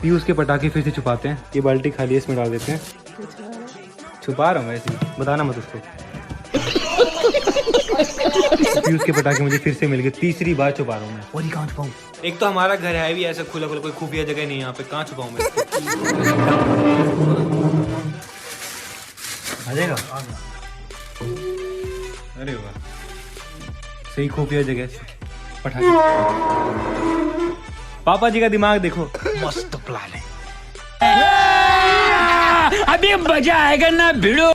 पीयूष के पटाखे फिर से छुपाते हैं। ये बाल्टी खाली है, इसमें डाल देते हैं। छुपा रहा हूँ ऐसे ही, बताना मत उसको। पीयूष के पटाखे मुझे फिर से मिल गए, तीसरी बार छुपा रहा हूँ मैं। और ये कहाँ छुपाऊँ? एक तो हमारा घर है भी ऐसा खुला खुला, कोई खुफिया जगह नहीं है यहाँ पे, कहाँ छुपाऊँ मैं इसको? आ जाएगा। अरे वाह, सही खुफिया जगह पटाखे। पापा जी का दिमाग देखो, मस्त प्लान है। अभी मजा आएगा ना भिड़ो।